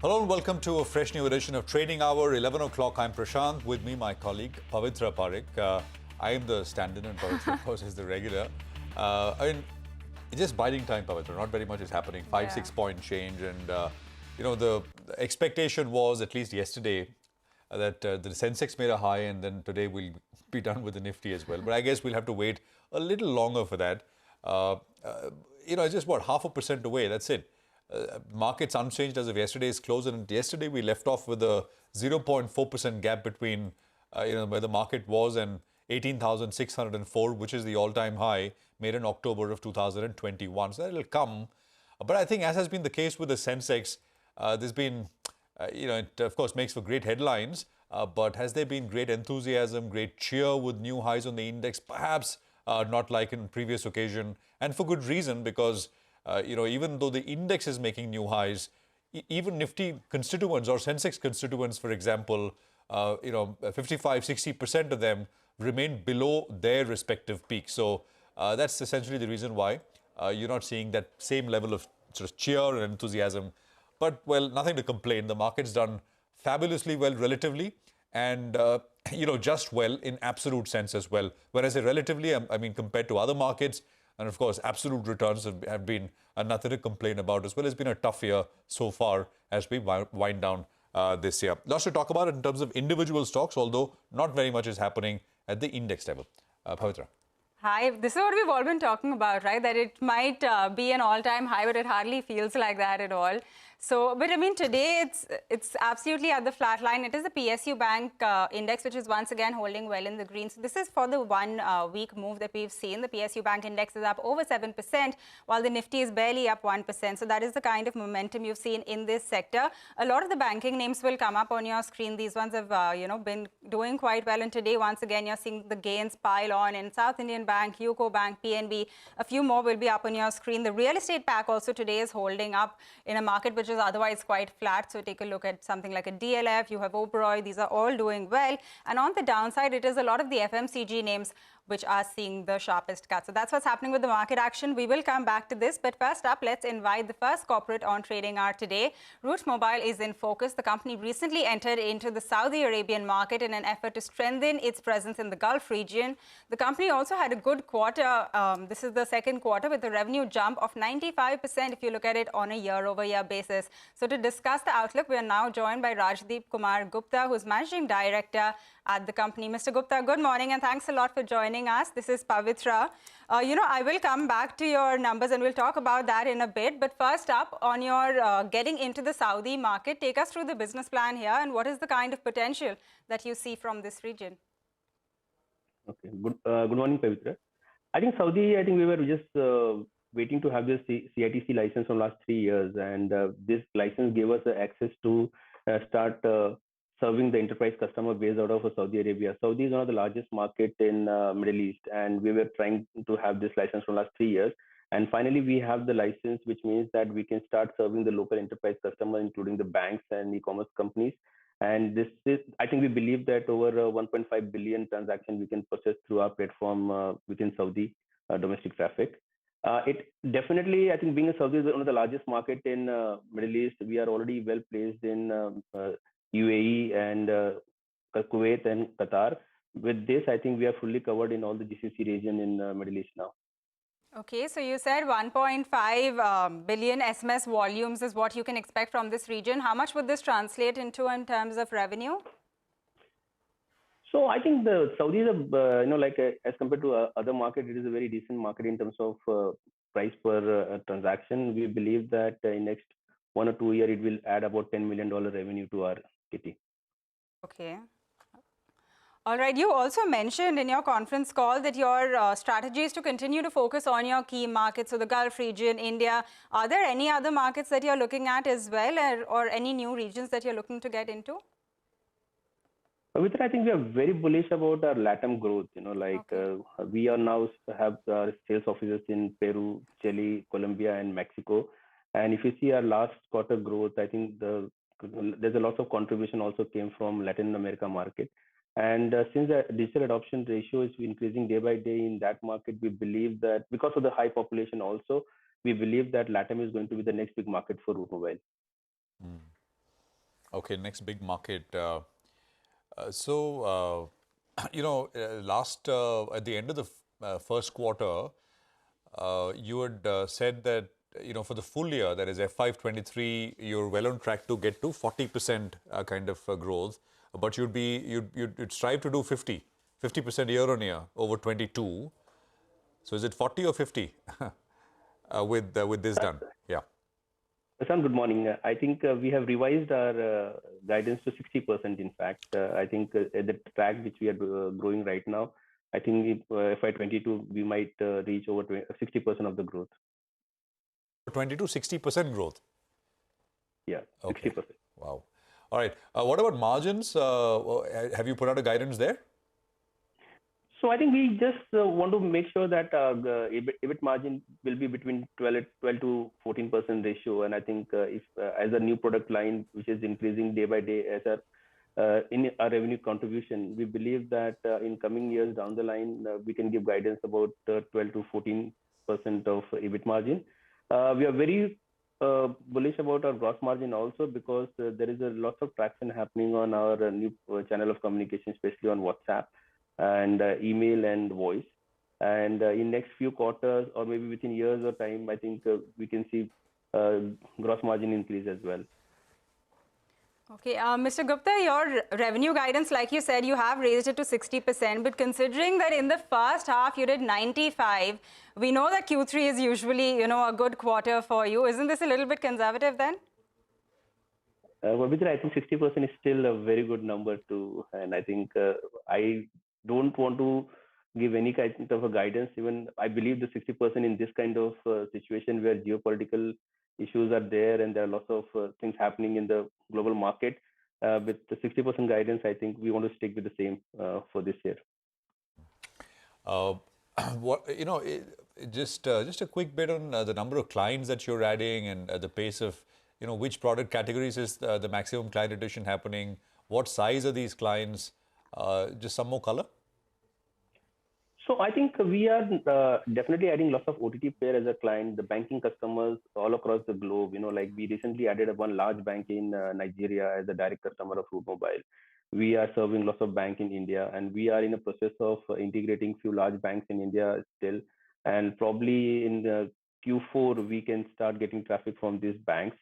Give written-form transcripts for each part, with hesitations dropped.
Hello and welcome to a fresh new edition of Trading Hour, 11 o'clock. I'm Prashant. With me, my colleague, Pavitra Parekh. I am the stand-in and Pavitra, of course, is the regular. It's just biding time, Pavitra. Not very much is happening. 5-6 point change. And, the expectation was, at least yesterday, that the Sensex made a high and then today we'll be done with the Nifty as well. But I guess we'll have to wait a little longer for that. It's just, 0.5% away. That's it. Markets unchanged as of yesterday's close, and yesterday we left off with a 0.4% gap between where the market was and 18,604, which is the all-time high made in October of 2021. So that'll come. But I think, as has been the case with the Sensex, there's been, it of course makes for great headlines, but has there been great enthusiasm, great cheer with new highs on the index? Perhaps not like in previous occasion, and for good reason, because even though the index is making new highs, even Nifty constituents or Sensex constituents, for example, 55-60% of them remain below their respective peaks. So that's essentially the reason why you're not seeing that same level of sort of cheer and enthusiasm. But, well, nothing to complain. The market's done fabulously well relatively, and just well in absolute sense as well. When I say relatively, I mean compared to other markets. And of course, absolute returns have been nothing to complain about as well. It's been a tough year so far as we wind down this year. Lots to talk about in terms of individual stocks, although not very much is happening at the index level. Pavitra. Hi, this is what we've all been talking about, right? That it might be an all-time high, but it hardly feels like that at all. So, but I mean, today it's absolutely at the flat line. It is the PSU Bank index, which is once again holding well in the green. So this is for the 1 week move that we've seen. The PSU Bank index is up over 7%, while the Nifty is barely up 1%. So that is the kind of momentum you've seen in this sector. A lot of the banking names will come up on your screen. These ones have, been doing quite well. And today, once again, you're seeing the gains pile on in South Indian Bank, UCO Bank, PNB. A few more will be up on your screen. The real estate pack also today is holding up in a market which is otherwise quite flat. So take a look at something like a DLF. You have Oberoi. These are all doing well. And on the downside, it is a lot of the FMCG names which are seeing the sharpest cut. So that's what's happening with the market action. We will come back to this. But first up, let's invite the first corporate on Trading Hour today. Route Mobile is in focus. The company recently entered into the Saudi Arabian market in an effort to strengthen its presence in the Gulf region. The company also had a good quarter. This is the second quarter with a revenue jump of 95% if you look at it on a year-over-year basis. So to discuss the outlook, we are now joined by Rajdeep Kumar Gupta, who's Managing Director at the company. Mr. Gupta, good morning and thanks a lot for joining us. This is Pavitra. I will come back to your numbers and we'll talk about that in a bit. But first up, on your getting into the Saudi market, take us through the business plan here and what is the kind of potential that you see from this region? Okay, good morning, Pavitra. I think Saudi, we were just waiting to have this CITC license from last 3 years, and this license gave us access to start serving the enterprise customer base out of Saudi Arabia. Saudi is one of the largest market in Middle East, and we were trying to have this license for last 3 years. And finally, we have the license, which means that we can start serving the local enterprise customer, including the banks and e-commerce companies. And this is, I think we believe that over 1.5 billion transactions we can process through our platform within Saudi domestic traffic. It definitely, I think being a Saudi is one of the largest market in Middle East, we are already well placed in UAE and Kuwait and Qatar. With this, I think we are fully covered in all the GCC region in Middle East now. Okay, so you said 1.5 billion SMS volumes is what you can expect from this region. How much would this translate into in terms of revenue? So I think the Saudis are, as compared to other market, it is a very decent market in terms of price per transaction. We believe that in next 1 or 2 years, it will add about $10 million revenue to our kitty. Okay. All right. You also mentioned in your conference call that your strategy is to continue to focus on your key markets, so the Gulf region, India. Are there any other markets that you're looking at as well, or any new regions that you're looking to get into? Pavitra, I think we are very bullish about our LATAM growth. We are now have our sales offices in Peru, Chile, Colombia, and Mexico. And if you see our last quarter growth, I think there's a lot of contribution also came from Latin America market. And since the digital adoption ratio is increasing day by day in that market, we believe that because of the high population also, we believe that LATAM is going to be the next big market for Route Mobile. Okay, next big market. Last at the end of the first quarter, you had said that for the full year, that is FY23, you're well on track to get to 40% kind of growth, but you'd strive to do 50% year on year over 22. So is it 40 or 50 with this done? Yeah. Sam, good morning. I think we have revised our guidance to 60%. In fact, I think at the track which we are growing right now, I think FY22 we might reach over 60% of the growth. 22, 60% growth. Yeah, Okay. 60%. Wow. All right. What about margins? Have you put out a guidance there? So I think we just want to make sure that the EBIT margin will be between 12 to 14% ratio. And I think if as a new product line, which is increasing day by day as in our revenue contribution, we believe that in coming years down the line, we can give guidance about 12 to 14% of EBIT margin. We are very bullish about our gross margin also, because there is a lot of traction happening on our new channel of communication, especially on WhatsApp and email and voice. And in next few quarters, or maybe within years or time, I think we can see gross margin increase as well. Okay, Mr. Gupta, your revenue guidance, like you said, you have raised it to 60%, but considering that in the first half you did 95, we know that Q3 is usually, a good quarter for you. Isn't this a little bit conservative then? Babitra, I think 60% is still a very good number too, and I think I don't want to give any kind of a guidance. Even I believe the 60% in this kind of situation where geopolitical issues are there and there are lots of things happening in the global market. With the 60% guidance, I think we want to stick with the same for this year. Just a quick bit on the number of clients that you're adding and the pace of, which product categories is the maximum client addition happening? What size are these clients? Just some more color. So I think we are definitely adding lots of OTT player as a client, the banking customers all across the globe. Like we recently added one large bank in Nigeria as a direct customer of Root Mobile. We are serving lots of banks in India, and we are in a process of integrating few large banks in India still. And probably in the Q4, we can start getting traffic from these banks.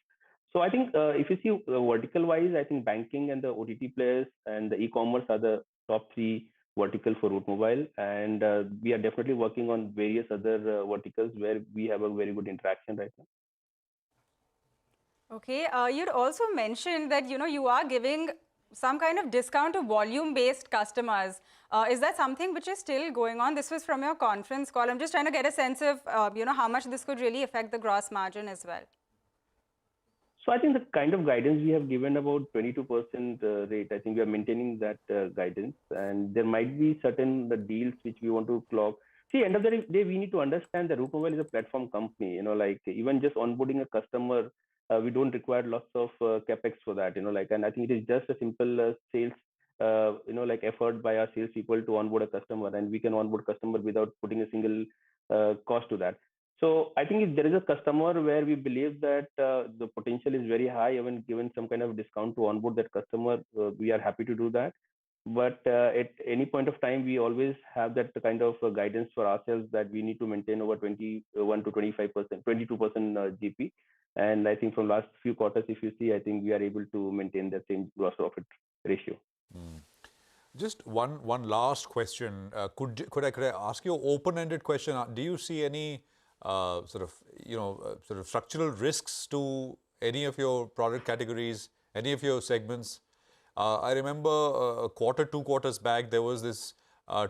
So I think if you see vertical wise, I think banking and the OTT players and the e-commerce are the top three vertical for Root Mobile, and we are definitely working on various other verticals where we have a very good interaction right now. Okay, you'd also mentioned that you are giving some kind of discount to volume-based customers. Is that something which is still going on? This was from your conference call. I'm just trying to get a sense of how much this could really affect the gross margin as well. So I think the kind of guidance we have given about 22% rate, I think we are maintaining that guidance, and there might be certain deals which we want to clock. See, end of the day, we need to understand that Root Mobile is a platform company. Like even just onboarding a customer, we don't require lots of capex for that. And I think it is just a simple sales, effort by our sales people to onboard a customer, and we can onboard customer without putting a single cost to that. So I think if there is a customer where we believe that the potential is very high, even given some kind of discount to onboard that customer, we are happy to do that. But at any point of time, we always have that kind of guidance for ourselves that we need to maintain over 21 to 25%, 22% GP. And I think from last few quarters, if you see, I think we are able to maintain that same gross profit ratio. Just one last question. Could I ask you an open-ended question? Do you see any sort of structural risks to any of your product categories, any of your segments? I remember a quarter, 2 quarters back, there was this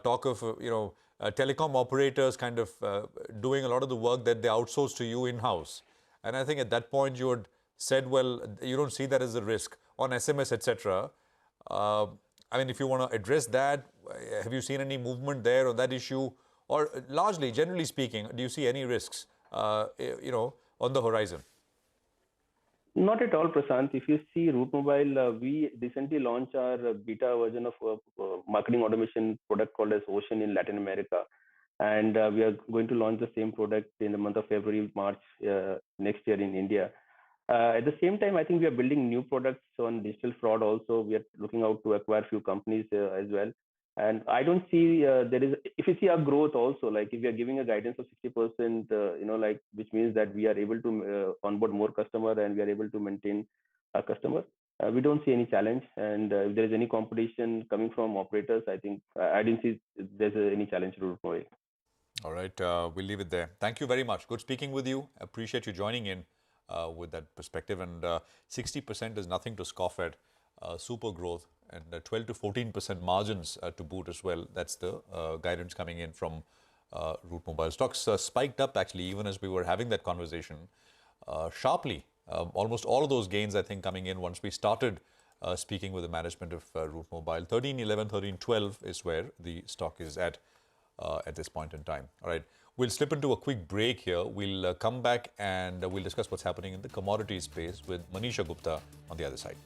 talk of telecom operators kind of doing a lot of the work that they outsource to you in-house. And I think at that point you had said, well, you don't see that as a risk on SMS, etc. I mean, if you want to address that, have you seen any movement there on that issue? Or largely, generally speaking, do you see any risks, on the horizon? Not at all, Prashant. If you see Root Mobile, we recently launched our beta version of marketing automation product called as Ocean in Latin America. And we are going to launch the same product in the month of February, March next year in India. At the same time, I think we are building new products on digital fraud also. We are looking out to acquire a few companies as well. And I don't see there is, if you see our growth also, like if we are giving a guidance of 60%, like which means that we are able to onboard more customer and we are able to maintain our customer. We don't see any challenge. And if there is any competition coming from operators, I think I didn't see there's any challenge to Route. All right, we'll leave it there. Thank you very much. Good speaking with you. Appreciate you joining in with that perspective. And 60% is nothing to scoff at. Super growth and 12 to 14% margins to boot as well. That's the guidance coming in from Route Mobile. Stocks spiked up actually even as we were having that conversation sharply. Almost all of those gains, I think, coming in once we started speaking with the management of Route Mobile. 13.11, 13.12 is where the stock is at this point in time. All right, we'll slip into a quick break here. We'll come back and we'll discuss what's happening in the commodities space with Manisha Gupta on the other side.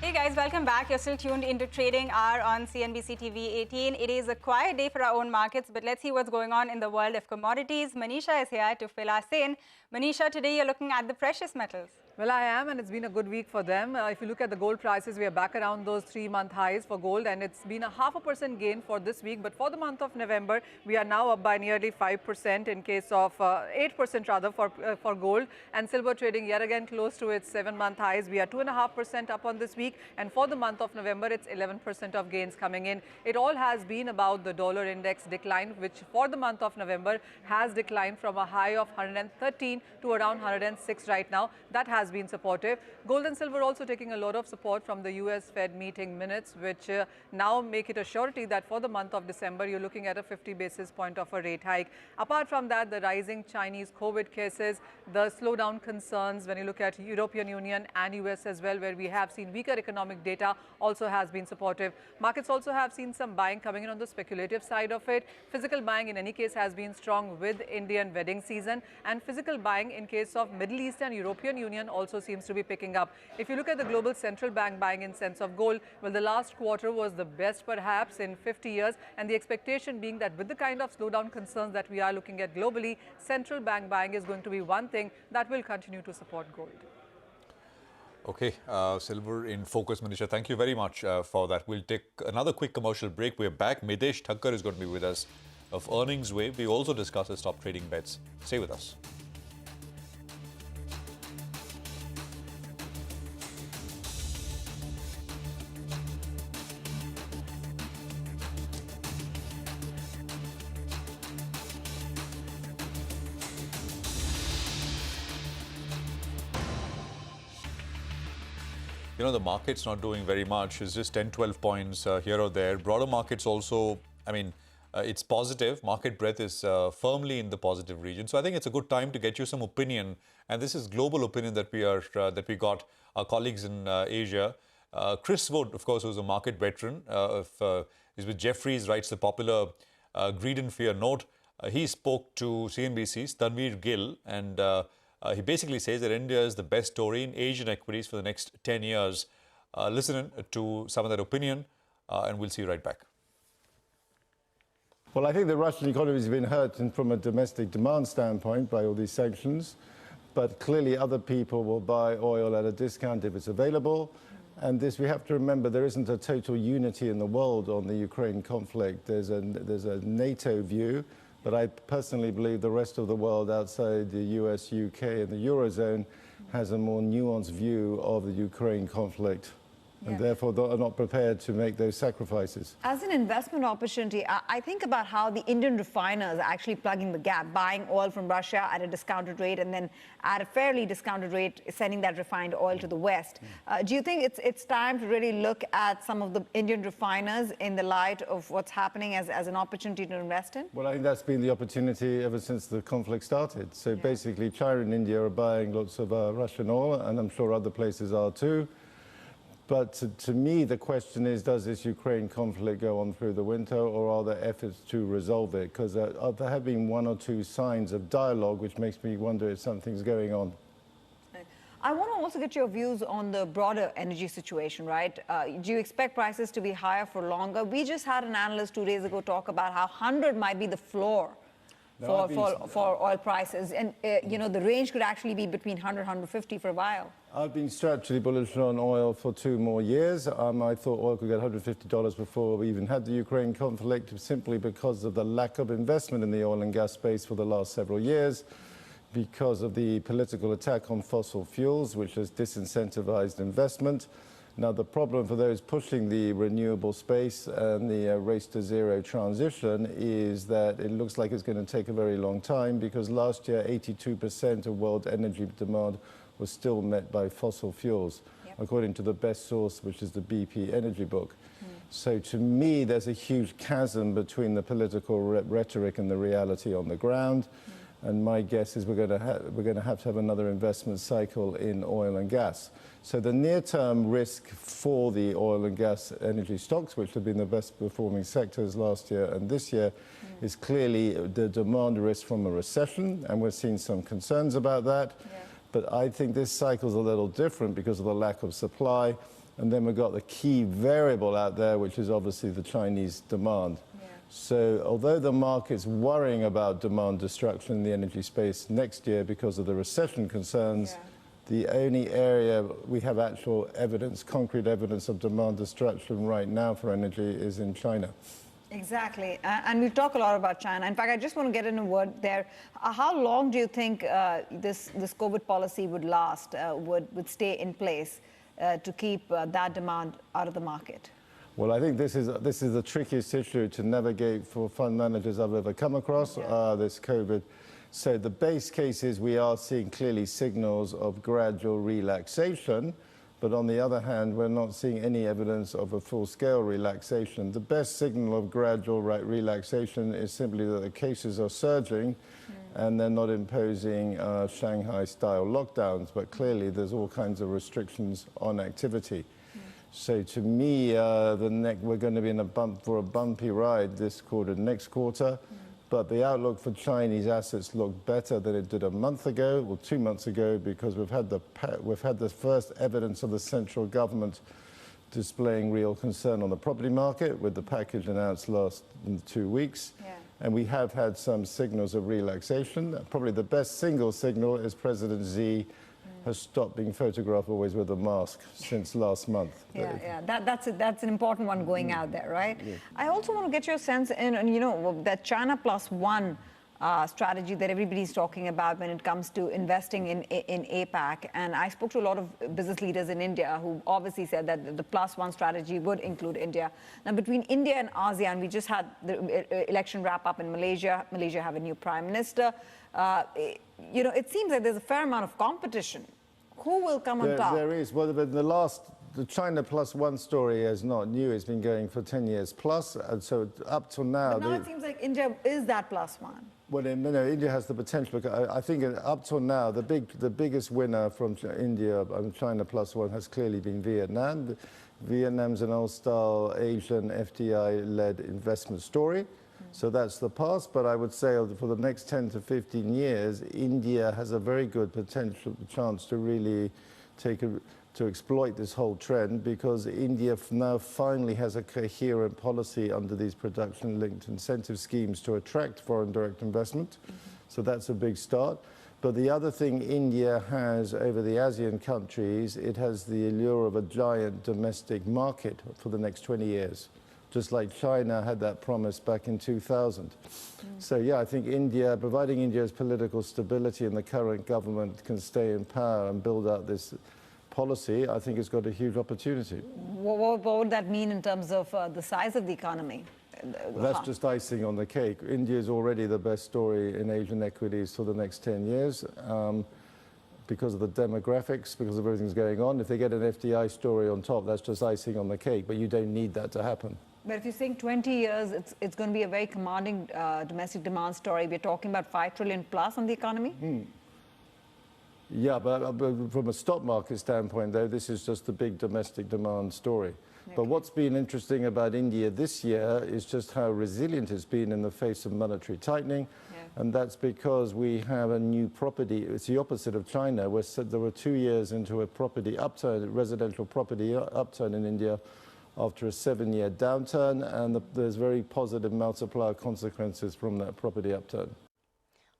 Hey guys, welcome back. You're still tuned into Trading Hour on CNBC-TV18. It is a quiet day for our own markets, but let's see what's going on in the world of commodities. Manisha is here to fill us in. Manisha, today you're looking at the precious metals. Well, I am, and it's been a good week for them. If you look at the gold prices, we are back around those 3-month highs for gold, and it's been a 0.5% gain for this week. But for the month of November, we are now up by nearly 5% in case of 8% rather for gold. And silver trading yet again close to its 7-month highs. We are 2.5% up on this week, and for the month of November, it's 11% of gains coming in. It all has been about the dollar index decline, which for the month of November has declined from a high of 113 to around 106 right now. That has been supportive. Gold and silver also taking a lot of support from the US Fed meeting minutes, which now make it a surety that for the month of December, you're looking at a 50 basis point of a rate hike. Apart from that, the rising Chinese COVID cases, the slowdown concerns when you look at European Union and US as well, where we have seen weaker economic data, also has been supportive. Markets also have seen some buying coming in on the speculative side of it. Physical buying in any case has been strong with Indian wedding season, and physical buying in case of Middle East and European Union also seems to be picking up. If you look at the global central bank buying in sense of gold, well, the last quarter was the best perhaps in 50 years, and the expectation being that with the kind of slowdown concerns that we are looking at globally, central bank buying is going to be one thing that will continue to support gold. Okay, silver in focus, Manisha. Thank you very much for that. We'll take another quick commercial break. We're back. Midesh Thakkar is going to be with us of Earnings Wave. We also discuss his top trading bets. Stay with us. You know, the market's not doing very much. It's just 10, 12 points here or there. Broader markets also, I mean, it's positive. Market breadth is firmly in the positive region. So I think it's a good time to get you some opinion. And this is global opinion that we got our colleagues in Asia. Chris Wood, of course, who's a market veteran, is with Jefferies, writes the popular Greed and Fear note. He spoke to CNBC's Tanveer Gill, and he basically says that India is the best story in Asian equities for the next 10 years. Listen to some of that opinion, and we'll see you right back. Well, I think the Russian economy has been hurt from a domestic demand standpoint by all these sanctions, but clearly other people will buy oil at a discount if it's available. And this, we have to remember, there isn't a total unity in the world on the Ukraine conflict. There's a NATO view, but I personally believe the rest of the world outside the US, UK, and the Eurozone has a more nuanced view of the Ukraine conflict. And therefore are not prepared to make those sacrifices. As an investment opportunity, I think about how the Indian refiners are actually plugging the gap, buying oil from Russia at a discounted rate and then at a fairly discounted rate, sending that refined oil to the West. Do you think it's time to really look at some of the Indian refiners in the light of what's happening as an opportunity to invest in? Well, I think that's been the opportunity ever since the conflict started. So basically, China and India are buying lots of Russian oil, and I'm sure other places are too. But to me, the question is, does this Ukraine conflict go on through the winter, or are there efforts to resolve it? Because there have been one or two signs of dialogue, which makes me wonder if something's going on. I want to also get your views on the broader energy situation, right? Do you expect prices to be higher for longer? We just had an analyst 2 days ago talk about how 100 might be the floor for oil prices. And, you know, the range could actually be between 100 and 150 for a while. I've been structurally bullish on oil for 2 more years. I thought oil could get $150 before we even had the Ukraine conflict, simply because of the lack of investment in the oil and gas space for the last several years, because of the political attack on fossil fuels, which has disincentivized investment. Now, the problem for those pushing the renewable space and the race to zero transition is that it looks like it's going to take a very long time, because last year 82% of world energy demand was still met by fossil fuels, according to the best source, which is the BP Energy Book. So to me, there's a huge chasm between the political rhetoric and the reality on the ground. And my guess is we're going to have another investment cycle in oil and gas. So the near-term risk for the oil and gas energy stocks, which have been the best performing sectors last year and this year, is clearly the demand risk from a recession, and we're seeing some concerns about that. But I think this cycle's a little different because of the lack of supply. And then we've got the key variable out there, which is obviously the Chinese demand. So although the market's worrying about demand destruction in the energy space next year because of the recession concerns, the only area we have actual evidence, concrete evidence of demand destruction right now for energy is in China. Exactly. And we've talked a lot about China. In fact, I just want to get in a word there. How long do you think this COVID policy would last, would stay in place to keep that demand out of the market? Well, I think this is the trickiest issue to navigate for fund managers I've ever come across, this COVID. So the base case is we are seeing clearly signals of gradual relaxation, but on the other hand, we're not seeing any evidence of a full-scale relaxation. The best signal of gradual relaxation is simply that the cases are surging and they're not imposing Shanghai-style lockdowns, but clearly there's all kinds of restrictions on activity. So to me, we're going to be in a bumpy ride this quarter, next quarter. But the outlook for Chinese assets look better than it did a month ago or 2 months ago, because we've had the first evidence of the central government displaying real concern on the property market with the package announced last 2 weeks. And we have had some signals of relaxation. Probably the best single signal is President Xi has stopped being photographed always with a mask since last month. That's an important one going out there, right? I also want to get your sense in, you know, that China plus one strategy that everybody's talking about when it comes to investing in APAC. And I spoke to a lot of business leaders in India who obviously said that the plus one strategy would include India. Now, between India and ASEAN, we just had the election wrap up in Malaysia. Malaysia have a new prime minister. You know, it seems like there's a fair amount of competition. Who will come on top? There is. Well, the China plus one story is not new. It's been going for 10 years plus. And so up till now... But now it seems like India is that plus one. Well, no, India has the potential. I think up till now, the biggest winner from India and China plus one has clearly been Vietnam. Vietnam's an old-style Asian FDI-led investment story. So that's the past, but I would say for the next 10 to 15 years, India has a very good chance to really to exploit this whole trend, because India now finally has a coherent policy under these production-linked incentive schemes to attract foreign direct investment. So that's a big start. But the other thing India has over the ASEAN countries, it has the allure of a giant domestic market for the next 20 years. Just like China had that promise back in 2000. So yeah, I think India, providing India's political stability and the current government can stay in power and build out this policy, I think it's got a huge opportunity. What would that mean in terms of the size of the economy? That's just icing on the cake. India is already the best story in Asian equities for the next 10 years. Because of the demographics, because of everything's going on. If they get an FDI story on top, that's just icing on the cake, but you don't need that to happen. But if you're saying 20 years, it's going to be a very commanding domestic demand story. We're talking about 5 trillion plus on the economy? Yeah, but from a stock market standpoint, though, this is just a big domestic demand story. But what's been interesting about India this year is just how resilient it's been in the face of monetary tightening. And that's because we have a new property. It's the opposite of China, where there were 2 years into a property upturn, residential property upturn in India after a 7-year downturn. And there's very positive multiplier consequences from that property upturn.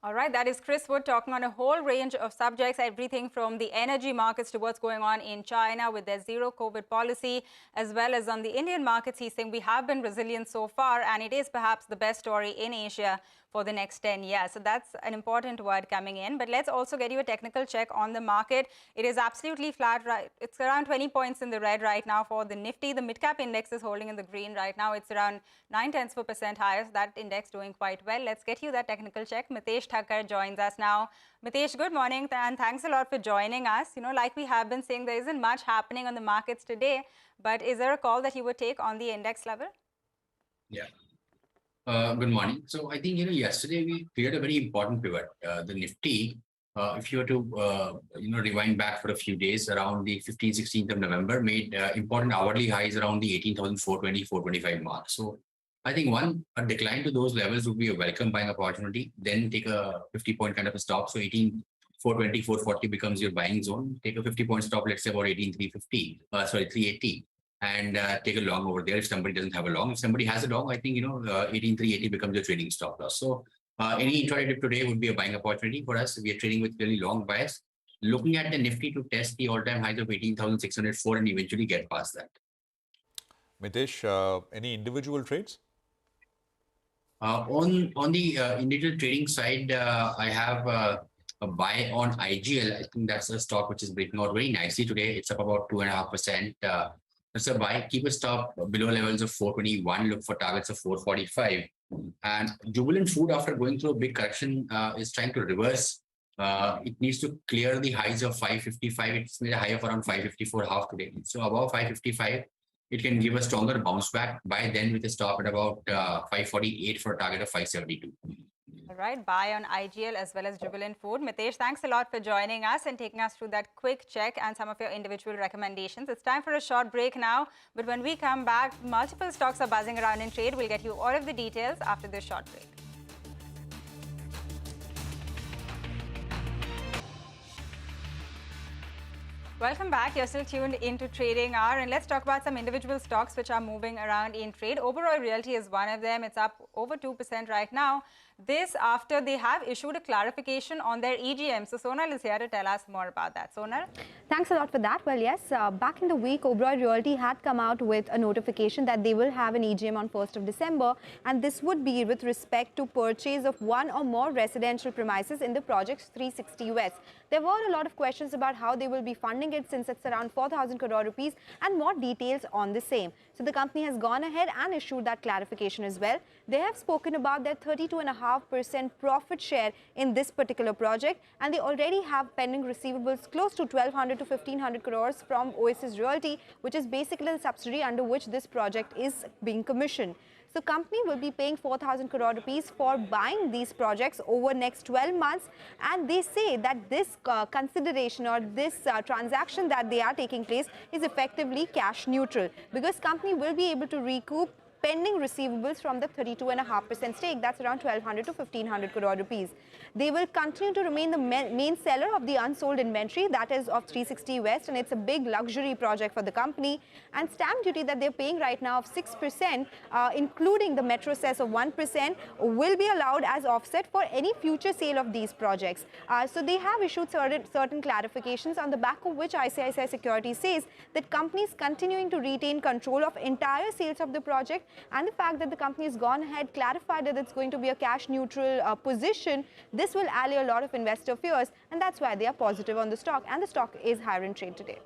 All right, that is Chris Wood talking on a whole range of subjects, everything from the energy markets to what's going on in China with their zero COVID policy, as well as on the Indian markets. He's saying we have been resilient so far, and it is perhaps the best story in Asia for the next 10 years. So that's an important word coming in. But let's also get you a technical check on the market. It is absolutely flat. Right? It's around 20 points in the red right now for the Nifty. The mid-cap index is holding in the green right now. It's around 0.9% higher. So that index doing quite well. Let's get you that technical check. Mitesh Thakkar joins us now. Mitesh, good morning, and thanks a lot for joining us. You know, like we have been saying, there isn't much happening on the markets today, but is there a call that you would take on the index level? Yeah. Good morning. So I think, yesterday we cleared a very important pivot. The Nifty, if you were to, rewind back for a few days around the 15th, 16th of November, made important hourly highs around the 18,420, 425 mark. So I think a decline to those levels would be a welcome buying opportunity. Then take a 50-point kind of a stop. So 18,420, 440 becomes your buying zone. Take a 50-point stop, let's say about 18,350, 380. And take a long over there if somebody doesn't have a long. If somebody has a long, I think, 18,380 becomes your trading stop loss. So any intraday dip today would be a buying opportunity for us. We are trading with really long bias. Looking at the Nifty to test the all-time highs of 18,604 and eventually get past that. Mitesh, any individual trades? On the individual trading side, I have a buy on IGL. I think that's a stock which is breaking out very nicely today. It's up about 2.5%. That's a buy. Keep a stop below levels of 421. Look for targets of 445. And Jubilant Food, after going through a big correction, is trying to reverse. It needs to clear the highs of 555. It's made a high of around 554.5 today. So above 555, it can give a stronger bounce back. By then with a stop at about 548 for a target of 572. All right, buy on IGL as well as Jubilant Food. Mitesh, thanks a lot for joining us and taking us through that quick check and some of your individual recommendations. It's time for a short break now, but when we come back, multiple stocks are buzzing around in trade. We'll get you all of the details after this short break. Welcome back. You're still tuned into Trading Hour, and let's talk about some individual stocks which are moving around in trade. Oberoi Realty is one of them. It's up over 2% right now. This after they have issued a clarification on their EGM. So Sonal is here to tell us more about that. Sonal? Thanks a lot for that. Well, yes, back in the week, Oberoi Realty had come out with a notification that they will have an EGM on 1st of December, and this would be with respect to purchase of one or more residential premises in the project 360 West. There were a lot of questions about how they will be funding it, since it's around 4,000 crore rupees, and more details on the same. So the company has gone ahead and issued that clarification as well. They have spoken about their 32.5% profit share in this particular project, and they already have pending receivables close to 1,200 to 1,500 crores from Oasis Realty, which is basically the subsidiary under which this project is being commissioned. So company will be paying 4,000 crore rupees for buying these projects over next 12 months, and they say that this consideration or this transaction that they are taking place is effectively cash neutral, because company will be able to recoup pending receivables from the 32.5% stake. That's around 1,200 to 1,500 crore rupees. They will continue to remain the main seller of the unsold inventory, that is of 360 West, and it's a big luxury project for the company. And stamp duty that they're paying right now of 6%, including the metro cess of 1%, will be allowed as offset for any future sale of these projects. So they have issued certain clarifications, on the back of which ICICI Securities says that companies continuing to retain control of entire sales of the project, and the fact that the company has gone ahead, clarified that it's going to be a cash neutral position. This will allay a lot of investor fears, and that's why they are positive on the stock, and the stock is higher in trade today.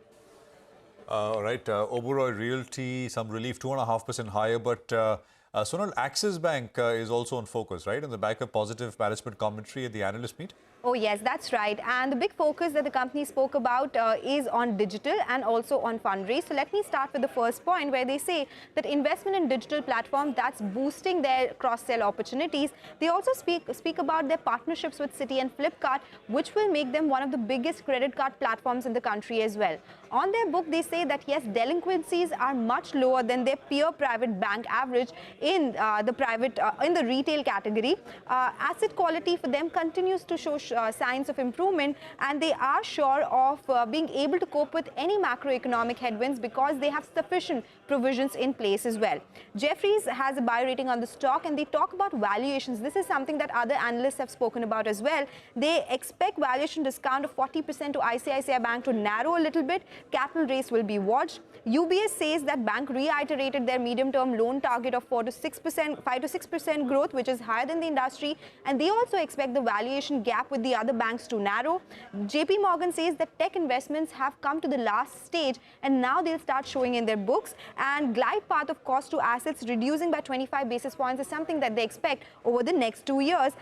All right, Oberoi Realty, some relief, 2.5% higher, but Sonal, Axis Bank is also on focus, right? On the back of positive management commentary at the analyst meet? Oh, yes, that's right. And the big focus that the company spoke about is on digital and also on fundraise. So let me start with the first point where they say that investment in digital platform that's boosting their cross-sell opportunities. They also speak about their partnerships with Citi and Flipkart, which will make them one of the biggest credit card platforms in the country as well. On their book, they say that yes, delinquencies are much lower than their peer private bank average in the retail category. Asset quality for them continues to show signs of improvement, and they are sure of being able to cope with any macroeconomic headwinds because they have sufficient provisions in place as well. Jefferies has a buy rating on the stock, and they talk about valuations. This is something that other analysts have spoken about as well. They expect valuation discount of 40% to ICICI Bank to narrow a little bit. Capital raise will be watched. UBS says that bank reiterated their medium-term loan target of 5 to 6% growth, which is higher than the industry, and they also expect the valuation gap with the other banks to narrow. JP Morgan says that tech investments have come to the last stage, and now they'll start showing in their books, and glide path of cost to assets reducing by 25 basis points is something that they expect over the next 2 years.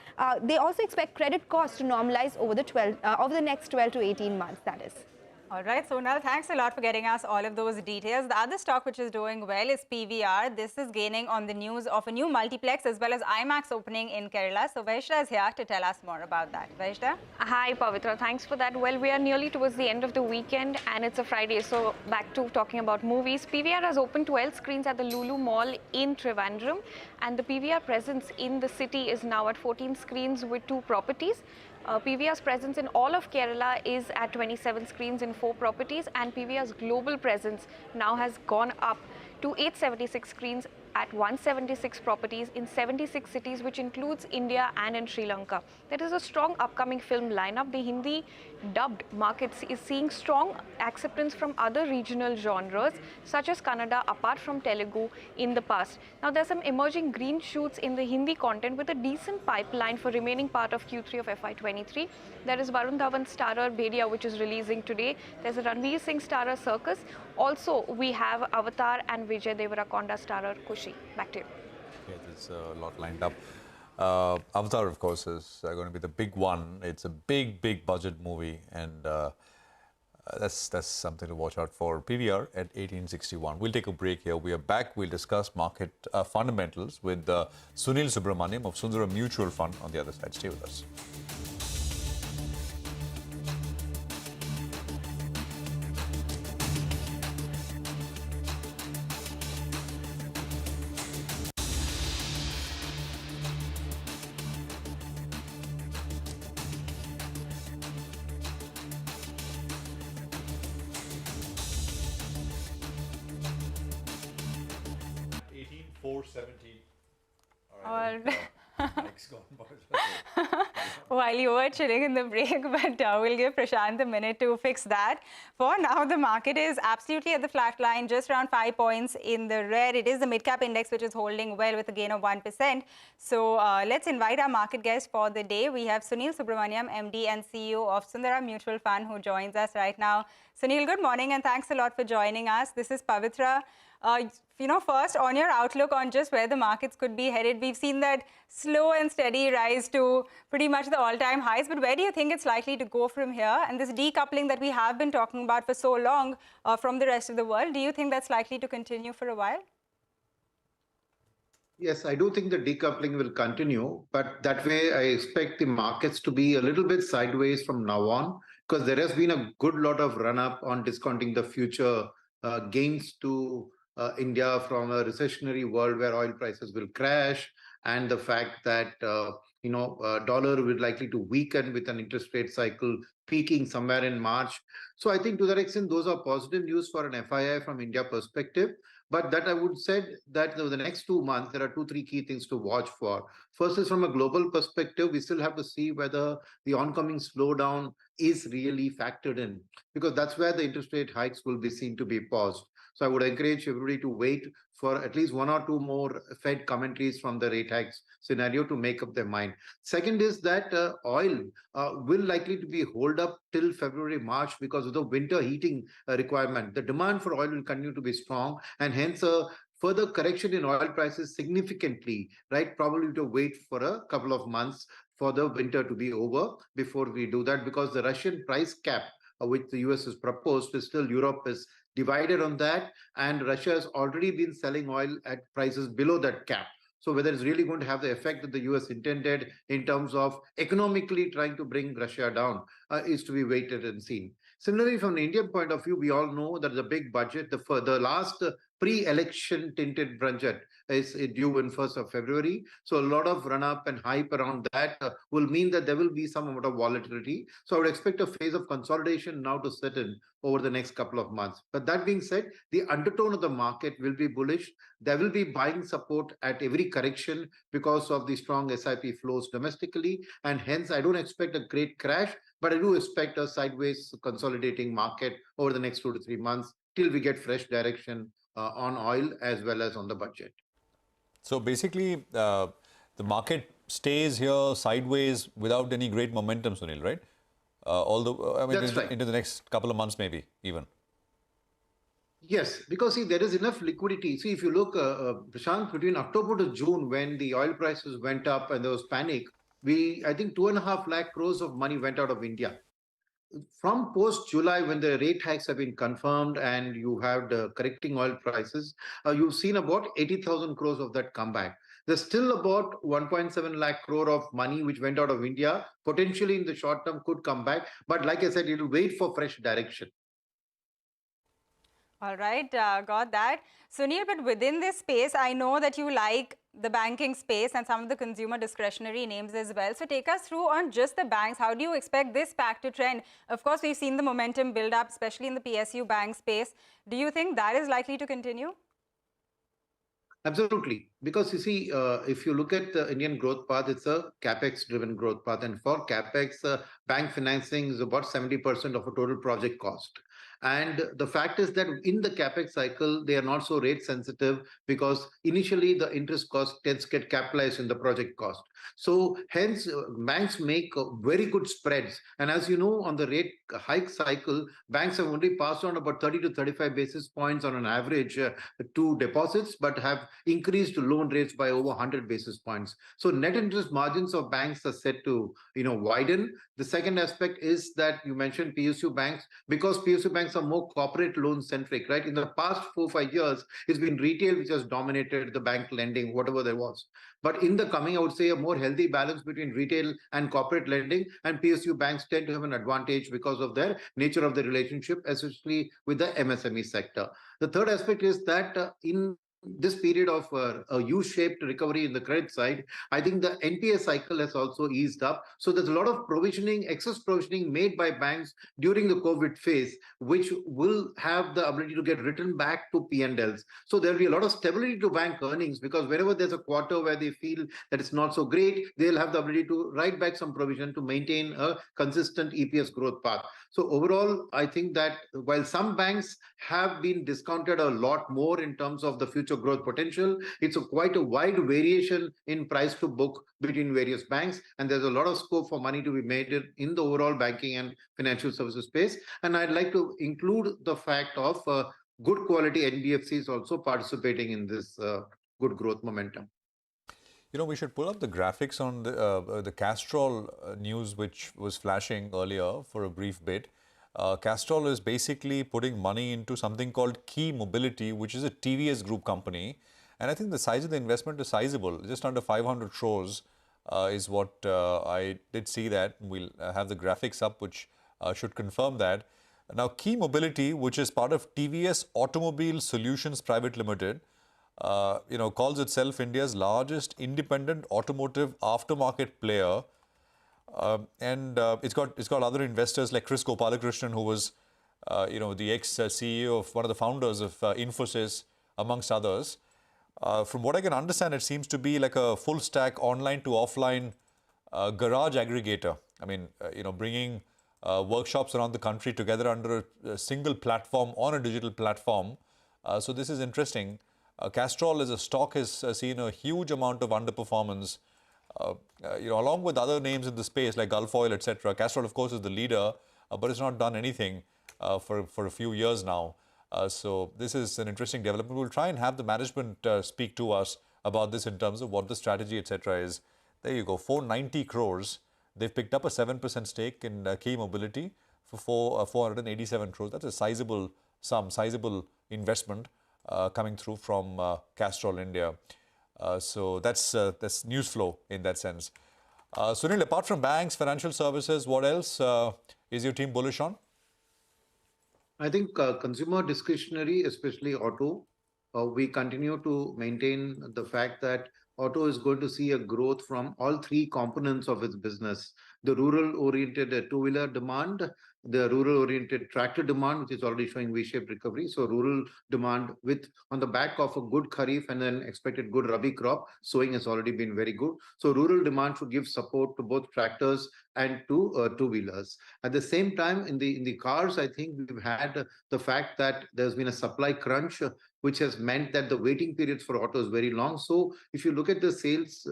They also expect credit costs to normalize over the next 12 to 18 months, that is. All right, Sonal, thanks a lot for getting us all of those details. The other stock which is doing well is PVR. This is gaining on the news of a new multiplex as well as IMAX opening in Kerala. So Vaishta is here to tell us more about that. Vaishta? Hi, Pavitra. Thanks for that. Well, we are nearly towards the end of the weekend and it's a Friday. So back to talking about movies. PVR has opened 12 screens at the Lulu Mall in Trivandrum, and the PVR presence in the city is now at 14 screens with 2 properties. PVR's presence in all of Kerala is at 27 screens in 4 properties, and PVR's global presence now has gone up to 876 screens at 176 properties in 76 cities, which includes India and in Sri Lanka. There is a strong upcoming film lineup. The Hindi dubbed market is seeing strong acceptance from other regional genres such as Kannada, apart from Telugu in the past. Now there's some emerging green shoots in the Hindi content with a decent pipeline for remaining part of Q3 of FY23. There is Varun Dhawan starrer Bhedia, which is releasing today. There's a Ranveer Singh starrer Circus. Also, we have Avatar and Vijay Deverakonda starrer Kushi. Back to you. Yeah, there's a lot lined up. Avatar, of course, is going to be the big one. It's a big budget movie, and that's something to watch out for. PVR at 1861. We'll take a break here. We are back. We'll discuss market fundamentals with Sunil Subramaniam of Sundaram Mutual Fund on the other side. Stay with us. While you were chilling in the break, but we'll give Prashant a minute to fix that. For now, the market is absolutely at the flat line, just around 5 points in the red. It is the mid-cap index which is holding well with a gain of 1%. So let's invite our market guest for the day. We have Sunil Subramaniam, MD and CEO of Sundaram Mutual Fund, who joins us right now. Sunil, good morning and thanks a lot for joining us. This is Pavitra. First, on your outlook on just where the markets could be headed, we've seen that slow and steady rise to pretty much the all-time highs. But where do you think it's likely to go from here? And this decoupling that we have been talking about for so long from the rest of the world, do you think that's likely to continue for a while? Yes, I do think the decoupling will continue, but that way I expect the markets to be a little bit sideways from now on, because there has been a good lot of run-up on discounting the future gains to India from a recessionary world where oil prices will crash, and the fact that dollar will likely to weaken with an interest rate cycle peaking somewhere in March. So I think to that extent, those are positive news for an FII from India perspective. But that I would say that the next 2 months, there are 2-3 key things to watch for. First is from a global perspective, we still have to see whether the oncoming slowdown is really factored in, because that's where the interest rate hikes will be seen to be paused. So I would encourage everybody to wait for at least 1 or 2 more Fed commentaries from the rate hikes scenario to make up their mind. Second is that oil will likely to be holed up till February, March because of the winter heating requirement. The demand for oil will continue to be strong, and hence a further correction in oil prices significantly, right? Probably to wait for a couple of months for the winter to be over before we do that, because the Russian price cap which the US has proposed is still Europe is divided on that, and Russia has already been selling oil at prices below that cap. So whether it's really going to have the effect that the US intended in terms of economically trying to bring Russia down is to be waited and seen. Similarly, from the Indian point of view, we all know that the big budget, the last pre-election tinted budget is due in 1st of February. So a lot of run-up and hype around that will mean that there will be some amount of volatility. So I would expect a phase of consolidation now to set in over the next couple of months. But that being said, the undertone of the market will be bullish. There will be buying support at every correction because of the strong SIP flows domestically. And hence, I don't expect a great crash, but I do expect a sideways consolidating market over the next 2 to 3 months till we get fresh direction on oil as well as on the budget. So basically, the market stays here sideways without any great momentum, Sunil, right? Although, I mean, into the next couple of months, maybe even. Yes, because see, there is enough liquidity. See, if you look, Prashant, between October to June, when the oil prices went up and there was panic, I think 2.5 lakh crores of money went out of India. From post-July, when the rate hikes have been confirmed and you have the correcting oil prices, you've seen about 80,000 crores of that come back. There's still about 1.7 lakh crore of money which went out of India, potentially in the short term could come back. But like I said, it'll wait for fresh direction. All right, got that. Sunil, but within this space, I know that you like the banking space and some of the consumer discretionary names as well. So take us through on just the banks. How do you expect this pack to trend? Of course, we've seen the momentum build up, especially in the PSU bank space. Do you think that is likely to continue? Absolutely. Because you see, if you look at the Indian growth path, it's a capex-driven growth path. And for capex, bank financing is about 70% of a total project cost. And the fact is that in the capex cycle, they are not so rate sensitive because initially the interest cost tends to get capitalized in the project cost. So hence, banks make very good spreads. And as you know, on the rate hike cycle, banks have only passed on about 30 to 35 basis points on an average to deposits, but have increased loan rates by over 100 basis points. So net interest margins of banks are set to widen. The second aspect is that you mentioned PSU banks, because PSU banks are more corporate loan centric, right? In the past 4-5 years, it's been retail which has dominated the bank lending, whatever there was. But in the coming, I would say a more healthy balance between retail and corporate lending, and PSU banks tend to have an advantage because of their nature of the relationship, especially with the MSME sector. The third aspect is that in this period of a U-shaped recovery in the credit side, I think the NPA cycle has also eased up. So there's a lot of provisioning, excess provisioning made by banks during the COVID phase, which will have the ability to get written back to P&Ls. So there'll be a lot of stability to bank earnings, because wherever there's a quarter where they feel that it's not so great, they'll have the ability to write back some provision to maintain a consistent EPS growth path. So overall, I think that while some banks have been discounted a lot more in terms of the future growth potential, it's quite a wide variation in price to book between various banks, and there's a lot of scope for money to be made in the overall banking and financial services space. And I'd like to include the fact of good quality NBFCs also participating in this good growth momentum. We should pull up the graphics on the Castrol news, which was flashing earlier for a brief bit. Castrol is basically putting money into something called Key Mobility, which is a TVS Group company. And I think the size of the investment is sizable. Just under 500 crores is what I did see that. We'll have the graphics up, which should confirm that. Now, Key Mobility, which is part of TVS Automobile Solutions Private Limited, calls itself India's largest independent automotive aftermarket player. And it's got other investors like Chris Gopalakrishnan, who was, the ex-CEO of one of the founders of Infosys, amongst others. From what I can understand, it seems to be like a full stack online to offline garage aggregator. I mean, bringing workshops around the country together under a single platform on a digital platform. So this is interesting. Castrol as a stock has seen a huge amount of underperformance, along with other names in the space like Gulf Oil, etc. Castrol, of course, is the leader, but it's not done anything for a few years now. So this is an interesting development. We'll try and have the management speak to us about this in terms of what the strategy, etc. is. There you go, 490 crores. They've picked up a 7% stake in Key Mobility for 487 crores. That's a sizable sum, sizable investment coming through from Castrol India. So that's news flow in that sense. Sunil, apart from banks, financial services, what else is your team bullish on? I think consumer discretionary, especially auto, we continue to maintain the fact that auto is going to see a growth from all three components of its business. The rural-oriented two-wheeler demand, the rural-oriented tractor demand, which is already showing V-shaped recovery. So rural demand on the back of a good Kharif and then expected good Rabi crop, sowing has already been very good. So rural demand should give support to both tractors and to two-wheelers. At the same time, in the cars, I think we've had the fact that there's been a supply crunch, which has meant that the waiting periods for auto is very long. So if you look at the sales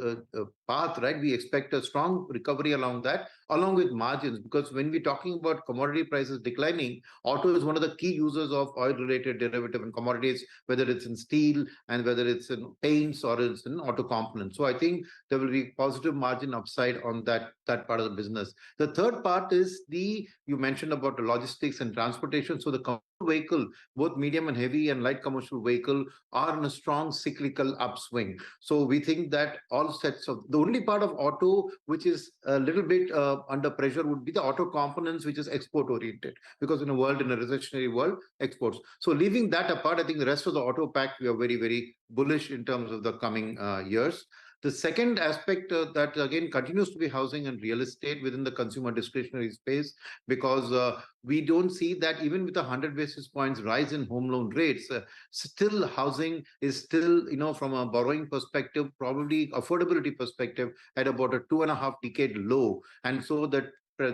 path, right, we expect a strong recovery along that, along with margins, because when we're talking about commodity prices declining, auto is one of the key users of oil-related derivative and commodities, whether it's in steel and whether it's in paints or it's in auto components. So I think there will be positive margin upside on that part of the business. The third part is you mentioned about the logistics and transportation. So the commercial vehicle, both medium and heavy and light commercial vehicle, are in a strong cyclical upswing. So we think that all sets of the only part of auto which is a little bit under pressure would be the auto components, which is export oriented, because in a recessionary world, exports. So leaving that apart, I think the rest of the auto pack, we are very, very bullish in terms of the coming years. The second aspect that again continues to be housing and real estate within the consumer discretionary space, because we don't see that even with a 100 basis points rise in home loan rates, still housing is still, from a borrowing perspective, probably affordability perspective, at about a 2.5 decade low. And so that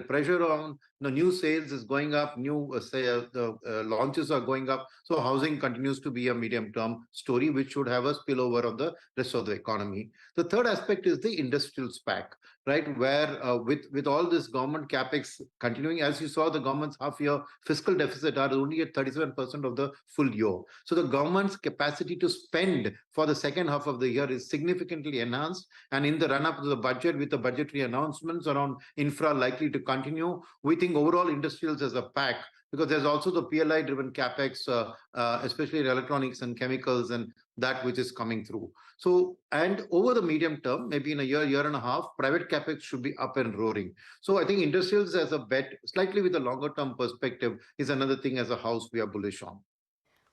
pressure on the new sales is going up, launches are going up. So housing continues to be a medium-term story, which should have a spillover on the rest of the economy. The third aspect is the industrial SPAC, right? Where with all this government capex continuing, as you saw, the government's half-year fiscal deficit are only at 37% of the full year. So the government's capacity to spend for the second half of the year is significantly enhanced. And in the run-up to the budget, with the budgetary announcements around infra likely to continue, we think overall industrials as a pack, because there's also the PLI-driven capex, especially in electronics and chemicals, and that which is coming through. So, and over the medium term, maybe in a year and a half, private capex should be up and roaring. So I think industrials as a bet, slightly with a longer-term perspective, is another thing as a house we are bullish on.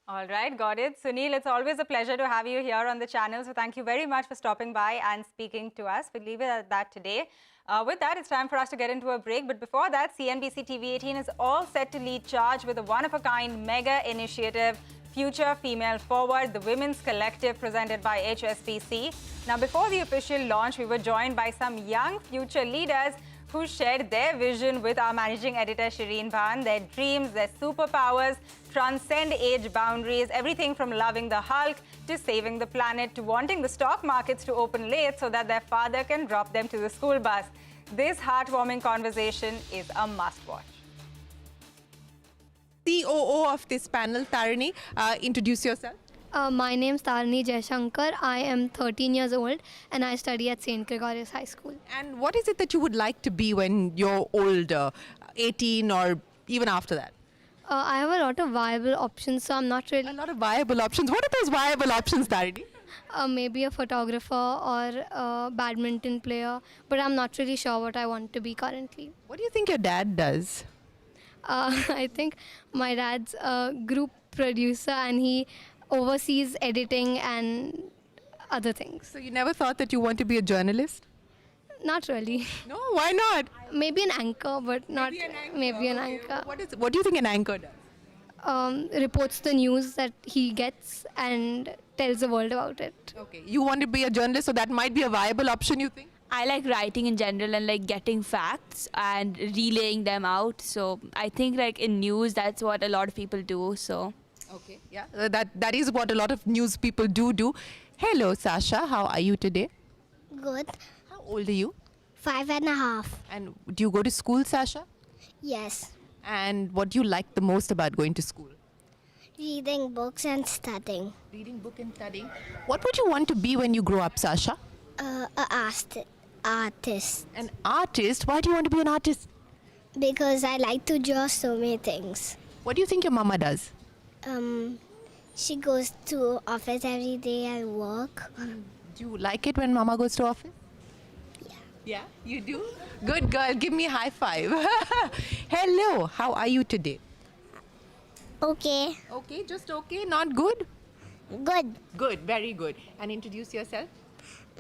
All right, got it. Sunil, it's always a pleasure to have you here on the channel. So thank you very much for stopping by and speaking to us. We'll leave it at that today. With that, it's time for us to get into a break. But before that, CNBC-TV18 is all set to lead charge with a one-of-a-kind mega initiative, Future Female Forward, the Women's Collective, presented by HSBC. Now, before the official launch, we were joined by some young future leaders who shared their vision with our managing editor, Shireen Bhan. Their dreams, their superpowers transcend age boundaries, everything from loving the Hulk to saving the planet to wanting the stock markets to open late so that their father can drop them to the school bus. This heartwarming conversation is a must-watch. COO of this panel, Tarini, introduce yourself. My name is Tarini Jaishankar. I am 13 years old and I study at St. Gregorius High School. And what is it that you would like to be when you're older, 18 or even after that? I have a lot of viable options, so I'm not really... A lot of viable options. What are those viable options, Tarini? Maybe a photographer or a badminton player, but I'm not really sure what I want to be currently. What do you think your dad does? I think my dad's a group producer and he oversees editing and other things. So you never thought that you want to be a journalist? Not really. No, why not? Maybe an anchor, but not maybe an anchor. What do you think an anchor does? Reports the news that he gets and tells the world about it. Okay, you want to be a journalist, so that might be a viable option, you think? I like writing in general and like getting facts and relaying them out. So I think like in news, that's what a lot of people do. So. Okay, yeah, that is what a lot of news people do. Hello, Sasha. How are you today? Good. How old are you? 5.5. And do you go to school, Sasha? Yes. And what do you like the most about going to school? Reading books and studying. Reading book and studying. What would you want to be when you grow up, Sasha? An Artist. An artist? Why do you want to be an artist? Because I like to draw so many things. What do you think your mama does? She goes to office every day and work. Do you like it when mama goes to office? Yeah, you do? Good girl, give me a high five. Hello, how are you today? Okay. Okay, just okay, not good? Good. Good, very good. And introduce yourself.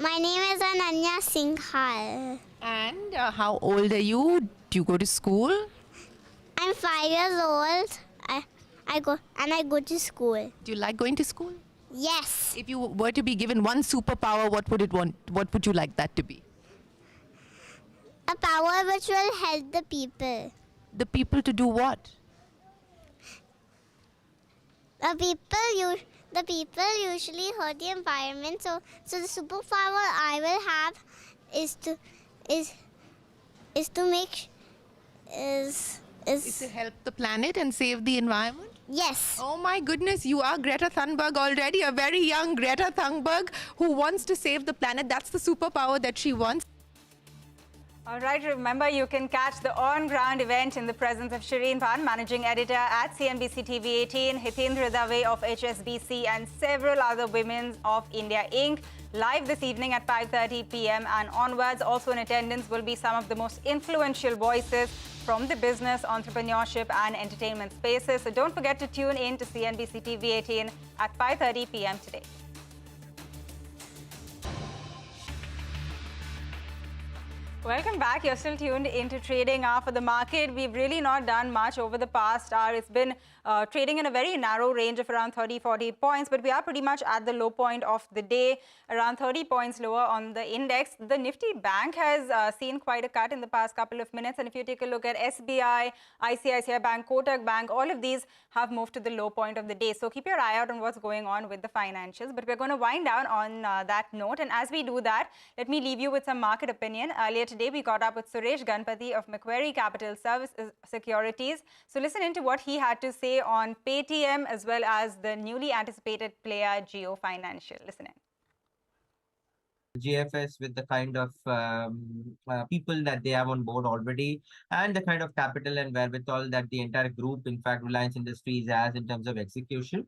My name is Ananya Singhal. And how old are you? Do you go to school? I'm 5 years old. I go to school. Do you like going to school? Yes. If you were to be given one superpower, what would you like that to be? A power which will help the people. The people to do what? The people usually hurt the environment. So the superpower I will have is to help the planet and save the environment? Yes. Oh my goodness, you are Greta Thunberg already, a very young Greta Thunberg who wants to save the planet. That's the superpower that she wants. All right, remember you can catch the on-ground event in the presence of Shireen Bhan, Managing Editor at CNBC-TV18, Hitendra Dave of HSBC and several other women of India Inc. live this evening at 5:30 p.m. and onwards. Also in attendance will be some of the most influential voices from the business, entrepreneurship and entertainment spaces. So don't forget to tune in to CNBC-TV18 at 5:30 p.m. today. Welcome back. You're still tuned into Trading Hour for the market. We've really not done much over the past hour. It's been trading in a very narrow range of around 30-40 points, but we are pretty much at the low point of the day, around 30 points lower on the index. The Nifty Bank has seen quite a cut in the past couple of minutes, and if you take a look at SBI, ICICI Bank, Kotak Bank, all of these have moved to the low point of the day. So keep your eye out on what's going on with the financials, but we're going to wind down on that note. And as we do that, let me leave you with some market opinion. Earlier today, we caught up with Suresh Ganpati of Macquarie Capital Securities. So listen into what he had to say on Paytm as well as the newly anticipated player Jio Financial. Listen in. GFS with the kind of people that they have on board already and the kind of capital and wherewithal that the entire group, in fact, Reliance Industries has in terms of execution,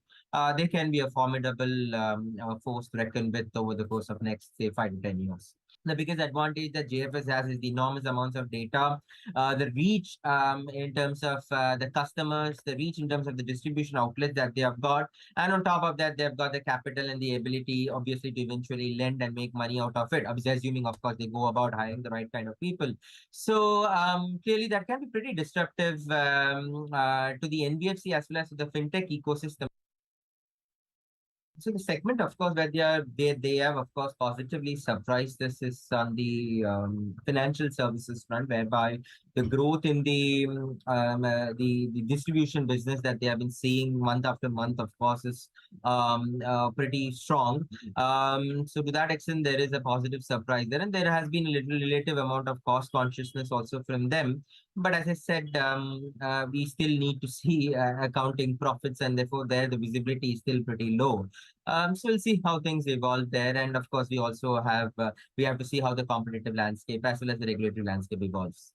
they can be a formidable force to reckon with over the course of next, say, 5 to 10 years. The biggest advantage that JFS has is the enormous amounts of data, the reach in terms of the customers, the reach in terms of the distribution outlets that they have got. And on top of that, they've got the capital and the ability, obviously, to eventually lend and make money out of it, assuming, of course, they go about hiring the right kind of people. So clearly, that can be pretty disruptive to the NBFC as well as to the fintech ecosystem. So the segment, of course, where they have, of course, positively surprised this is on the financial services front, whereby the growth in the distribution business that they have been seeing month after month, of course, is pretty strong. So to that extent, there is a positive surprise there, and there has been a little relative amount of cost consciousness also from them. But as I said, we still need to see accounting profits, and therefore there the visibility is still pretty low. So we'll see how things evolve there, and of course we also have to see how the competitive landscape as well as the regulatory landscape evolves.